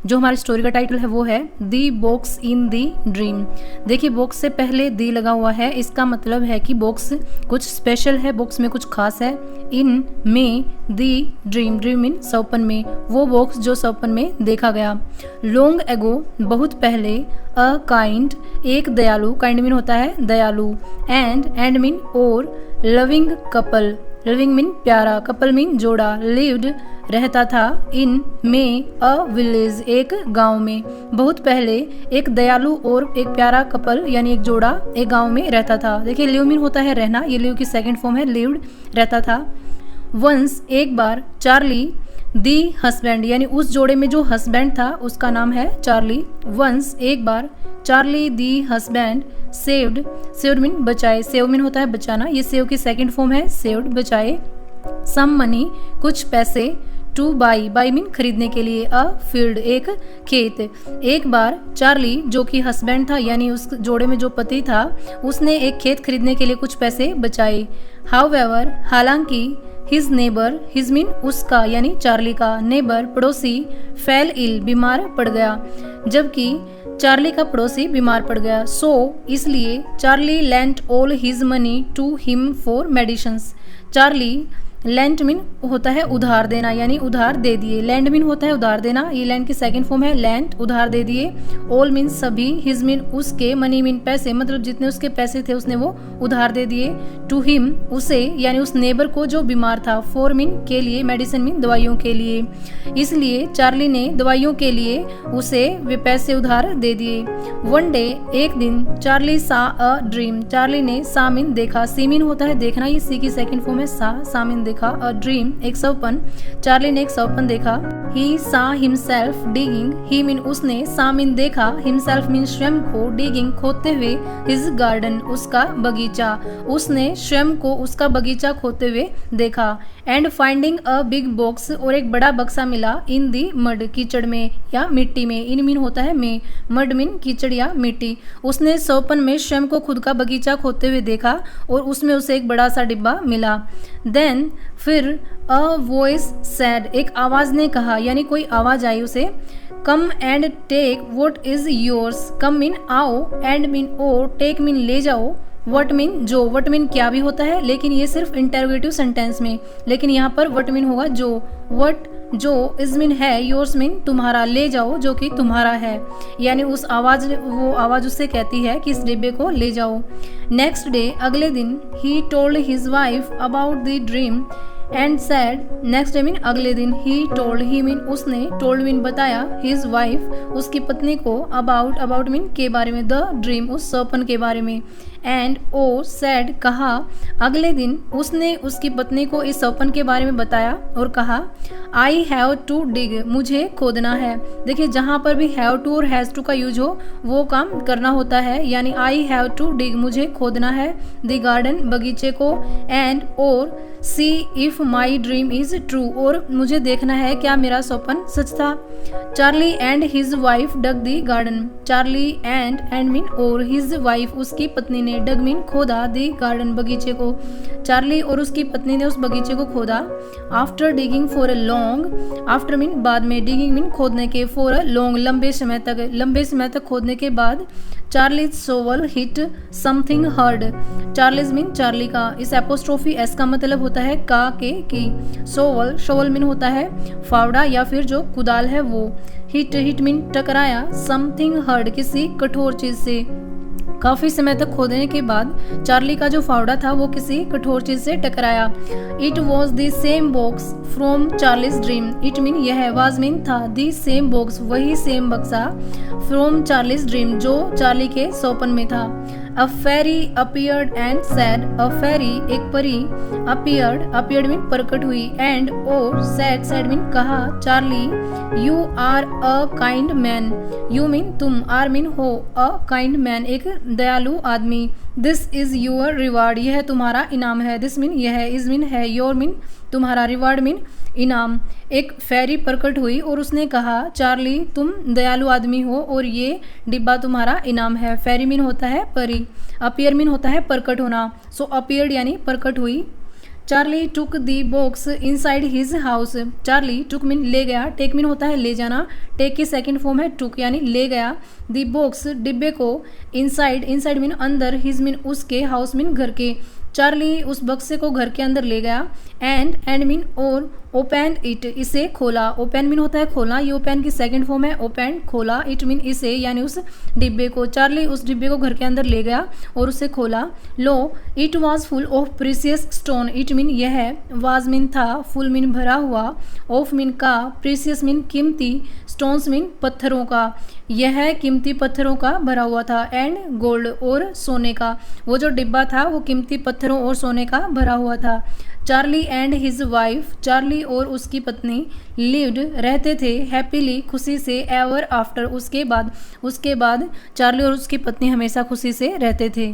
जो हमारी स्टोरी का टाइटल है वो है the box in the dream. देखिए बॉक्स से पहले दी लगा हुआ है, इसका मतलब है कि बॉक्स कुछ स्पेशल है, बॉक्स में कुछ खास है। इन में दी ड्रीम, ड्रीम इन सपन में, वो बॉक्स जो सपन में देखा गया। लॉन्ग एगो बहुत पहले, अ काइंड एक दयालु, काइंड मीन होता है दयालु, एंड मीन और, लविंग कपल, लिविंग मीन प्यारा, कपल मीन जोड़ा, लिव्ड रहता था, इन में अ विलेज एक गांव में, बहुत पहले एक दयालु और एक प्यारा कपल यानी एक जोड़ा एक गांव में रहता था। देखिए लिव मीन होता है रहना, ये लिव की सेकंड फॉर्म है, लिव्ड रहता था। वंस एक बार, चार्ली दी हस्बैंड यानी उस जोड़े में जो हस्बैंड था उसका नाम है चार्ली। वंस एक बार, चार्ली दी हस्बैंड सेव्ड, सेव्ड मीन बचाए, सेव मीन होता है बचाना, ये सेव की सेकंड फॉर्म है, सेव्ड बचाए, सम मनी कुछ पैसे, टू बाई, बाई मीन खरीदने के लिए, अ फील्ड एक खेत। एक बार चार्ली जो कि हस्बैंड था यानी उस जोड़े में जो पति था उसने एक खेत खरीदने के लिए कुछ पैसे बचाए। हाउएवर हालांकि, हिज नेबर, हिज मीन उसका यानी चार्ली का, नेबर पड़ोसी, फेल इल बीमार पड़ गया, जबकि चार्ली का पड़ोसी बीमार पड़ गया। सो इसलिए Charlie lent all his money to him for medicines. Charlie lent mean होता है उधार देना यानी उधार दे दिए, लैंड मीन होता है उधार देना, ये लैंड की सेकंड फॉर्म है लेंट, उधार दे दिए, ऑल मीन सभी, हिज मीन उसके, मनी मीन पैसे, मतलब जितने उसके पैसे थे उसने वो उधार दे दिए, टू हिम उसे यानी उस नेबर को जो बीमार था, फॉर मीन के लिए, मेडिसिन मीन दवाइयों के लिए, इसलिए चार्ली ने दवाइयों के लिए उसे वे पैसे उधार दे दिए। वन डे एक दिन, चार्ली सा अ ड्रीम, चार्ली ने सा मीन देखा, सी मीन होता है देखना, ये सी की सेकंड फॉर्म है, सा मीन देखा, अ ड्रीम एक सपन, चार्ली ने एक सपन देखा। ही सा हिमसेल्फ डिगिंग, ही मीन उसने, सा मीन देखा, हिमसेल्फ मीन स्वयं को, डिगिंग खोदते हुए, हिज गार्डन उसका बगीचा, उसने स्वयं को उसका बगीचा खोदते हुए देखा। And finding a big box, और एक बड़ा बक्सा मिला, इन दी मड कीचड़ में या मिट्टी में, इन मीन होता है में, मड मीन कीचड़ या मिट्टी, उसने सौपन में स्वयं को खुद का बगीचा खोदते हुए देखा और उसमें उसे एक बड़ा सा डिब्बा मिला। देन फिर, अ वॉइस सैड एक आवाज ने कहा यानी कोई आवाज आई उसे, come and take what is yours, come mean आओ, एंड मीन और, टेक मीन ले जाओ, वट मीन जो, वट मीन क्या भी होता है लेकिन ये सिर्फ इंटरोगेटिव सेंटेंस में, लेकिन यहाँ पर वट मीन होगा जो, वट जो, इज मीन है, योर्स मीन तुम्हारा, ले जाओ जो कि तुम्हारा है, यानी उस आवाज, वो आवाज उससे कहती है कि इस डिब्बे को ले जाओ। नेक्स्ट डे अगले दिन, he told his wife about the dream and sad, next day mean अगले दिन, ही टोल्ड, ही मीन उसने, टोल्ड मीन बताया, हिज वाइफ उसकी पत्नी को, अबाउट, अबाउट मीन के बारे में, द ड्रीम उस सपन के बारे में, एंड ओ सैड कहा, अगले दिन उसने उसकी पत्नी को इस सपन के बारे में बताया और कहा, आई हैव टू डिग मुझे खोदना है। देखिए जहाँ पर भी हैव टू और हैज टू का यूज हो वो काम करना होता है, यानी आई हैव टू डिग मुझे खोदना है, द गार्डन बगीचे को, एंड और see if my dream is true और मुझे देखना है क्या मेरा सपन सच था। Charlie and his wife dug the garden, Charlie and mean और, हिज वाइफ उसकी पत्नी ने, डग मीन खोदा, दी गार्डन बगीचे को, चार्ली और उसकी पत्नी ने उस बगीचे को खोदा। After digging for a long, after mean बाद में, डिगिंग मीन खोदने के, फॉर अ लॉन्ग लंबे समय तक खोदने के बाद, Charlie's shovel hit something hard, Charlie's mean Charlie का, इस एपोस्ट्रोफी एस का मतलब होता है का के की, सोवल, शोवल मीन होता है फावड़ा या फिर जो कुदाल है वो, हिट, हिट मीन टकराया, समथिंग हर्ड किसी कठोर चीज से, काफी समय तक खोदने के बाद चार्ली का जो फावड़ा था वो किसी कठोर चीज से टकराया। It was the same box from Charlie's dream, it mean यह, वाज मीन था, द सेम बॉक्स वही सेम बक्सा, फ्रॉम चार्लीज ड्रीम जो चार्ली के सपन में था। A fairy appeared and said, a fairy एक परी, अपीयर्ड मीन प्रकट हुई, एंड और सैड मीन कहा, Charlie you are a kind man, you mean तुम, आर मीन हो, अ काइंड मैन एक दयालु आदमी, दिस इज योर रिवार्ड यह तुम्हारा इनाम है, दिस मीन यह, इज मीन है, योर मीन तुम्हारा, रिवार्ड मीन इनाम। एक फेरी प्रकट हुई और उसने कहा, चार्ली तुम दयालु आदमी हो और ये डिब्बा तुम्हारा इनाम है। फेरी मीन होता है परी, अपीयर मीन होता है प्रकट होना, सो अपीयर्ड यानी प्रकट हुई। Charlie took the box inside his house. Charlie took mean ले गया, टेक मीन होता है ले जाना, टेक की सेकंड फॉर्म है टुक यानी ले गया, दी बॉक्स डिब्बे को, इनसाइड, इनसाइड मीन अंदर, हिज मीन उसके, हाउस मीन घर के। चार्ली उस बक्से को घर के अंदर ले गया, एंड मीन और, ओपन इट इसे खोला, ओपन मीन होता है खोला, ये ओपन की सेकंड फॉर्म है ओपन खोला, इट मीन इसे यानी उस डिब्बे को। चार्ली उस डिब्बे को घर के अंदर ले गया और उसे खोला। Lo it was full of precious stone, it mean यह, वाज मीन था, फुल मीन भरा हुआ, ऑफ मीन का, प्रीसियस मीन कीमती, स्टोन्स मीन पत्थरों का, यह कीमती पत्थरों का भरा हुआ था, एंड गोल्ड और सोने का, वो जो डिब्बा था वो कीमती पत्थरों और सोने का भरा हुआ था। Charlie and his wife, Charlie और उसकी पत्नी, लिव्ड रहते थे, हैप्पीली खुशी से, एवर आफ्टर उसके बाद चार्ली और उसकी पत्नी हमेशा खुशी से रहते थे।